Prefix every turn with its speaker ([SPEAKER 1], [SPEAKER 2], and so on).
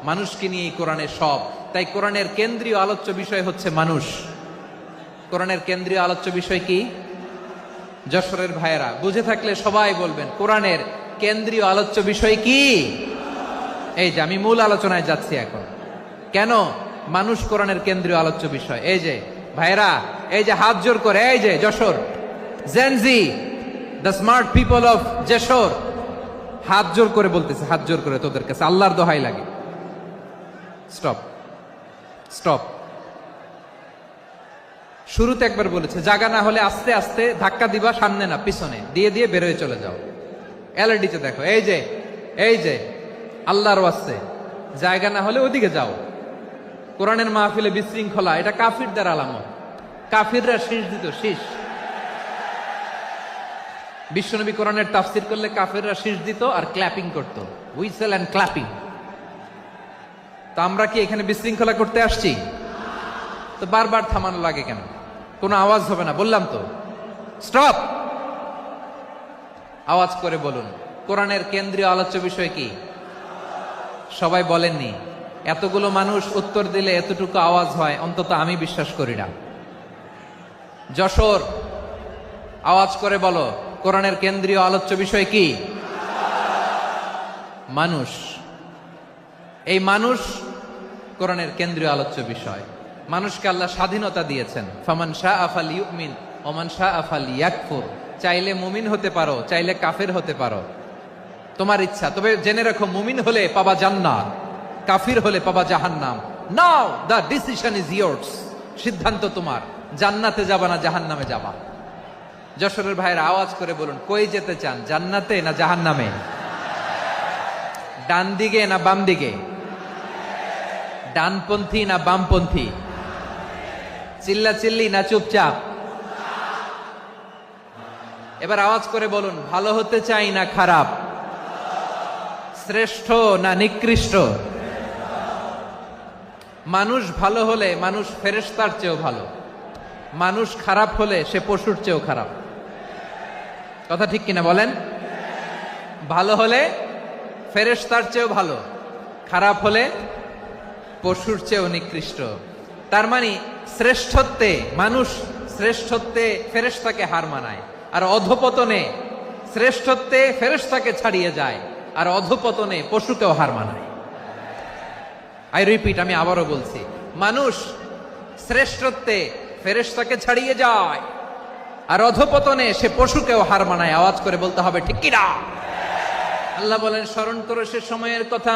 [SPEAKER 1] মানুষকে নিয়ে কোরআনের সব। তাই কোরআনের কেন্দ্রীয় আলোচ্য বিষয় হচ্ছে মানুষ। কোরআনের কেন্দ্রীয় আলোচ্য বিষয় কি? যশোরের ভাইয়েরা বুঝে থাকলে সবাই বলবেন কোরআনের কেন্দ্রীয় আলোচ্য বিষয় কি? এই যে আমি মূল আলোচনায় যাচ্ছি এখন। কেন মানুষ কোরআনের কেন্দ্রীয় আলোচ্য বিষয়? এই যে ভাইয়েরা, এই যে হাত জোর করে, এই যে Jessore Gen Z, the smart people of Jessore, হাত জোর করে বলতেছে, হাত জোর করে তোদের কাছে আল্লাহর দোহাই লাগে, স্টপ স্টপ। শুরুতে একবার বলেছে জায়গা না হলে আস্তে আস্তে ধাক্কা দিবা, সামনে না পিছনে, দিয়ে দিয়ে বেরোয় চলে যাও। এলইডিতে দেখো, এই যে আল্লাহর ওয়াস্তে জায়গা না হলে ওদিকে যাও। কোরআনের মাহফিলে বিশৃঙ্খলা, এটা কাফিরদের আলামত। কাফিররা শীষ দিত, শীষ। বিশ্বনবী কোরআনের তাফসির করলে কাফিররা শীষ দিত আর ক্ল্যাপিং করত, হুইসেল এন্ড ক্ল্যাপিং। তো আমরা কি এখানে বিশৃঙ্খলা করতে আসছি? তো বারবার থামানো লাগে কেন? কোনো আওয়াজ হবে না, বললাম তো, স্টপ। আওয়াজ করে বলুন কোরআনের কেন্দ্রীয় আলোচ্য বিষয় কি? সবাই বলেননি। এতগুলো মানুষ উত্তর দিলে এতটুকু আওয়াজ হয়, অন্তত আমি বিশ্বাস করি না। যশোর, আওয়াজ করে বলো কোরআনের কেন্দ্রীয় আলোচ্য বিষয় কি? মানুষ। এই মানুষ কোরআনের কেন্দ্রীয় আলোচ্য বিষয়। মানুষকে আল্লাহ স্বাধীনতা দিয়েছেন। ফামান শাআ ফালইউমিন ওয়া মান শাআ ফালইয়াকফুর। চাইলে মুমিন হতে পারো, চাইলে কাফের হতে পারো, তোমার ইচ্ছা। তবে জেনে রাখো, মুমিন হলে পাবা জান্নাত, কাফির হলে পাবা জাহান্নাম। নাও দ্য ডিসিশন ইজ ইয়ার্স। সিদ্ধান্ত তোমার, জান্নাতে যাবা না জাহান্নামে যাবা। যশোরের ভাইয়েরা আওয়াজ করে বলুন কই যেতে চান, জান্নাতে না জাহান্নামে? ডান দিকে না বাম দিকে? ডানপন্থী না বামপন্থী? চিল্লা চিল্লি না চুপচাপ? এবার আওয়াজ করে বলুন ভালো হতে চাই না খারাপ, শ্রেষ্ঠ না নিকৃষ্ট? মানুষ ভালো হলে মানুষ ফেরেশতার চেয়েও ভালো, মানুষ খারাপ হলে সে পশুর চেয়েও খারাপ। কথা ঠিক কিনা বলেন? ভালো হলে ফেরেশতার চেয়েও ভালো, খারাপ হলে পশুর চেয়েও নিকৃষ্ট। তার মানে শ্রেষ্ঠত্বে মানুষ, শ্রেষ্ঠত্বে ফেরেশতাকে হার মানায়, আর অধপতনে শ্রেষ্ঠত্বে ফেরেশতাকে ছাড়িয়ে যায়, আর অধপতনে পশুকেও হার মানায়। আই রিপিট, আমি আবারও বলছি, মানুষ শ্রেষ্ঠত্বে ফেরেশতাকে ছাড়িয়ে যায়, আর অধপতনে সে পশুকেও হার মানায়। আওয়াজ করে বলতে হবে ঠিক কিনা? আল্লাহ বলেন স্মরণ করো সে সময়ের কথা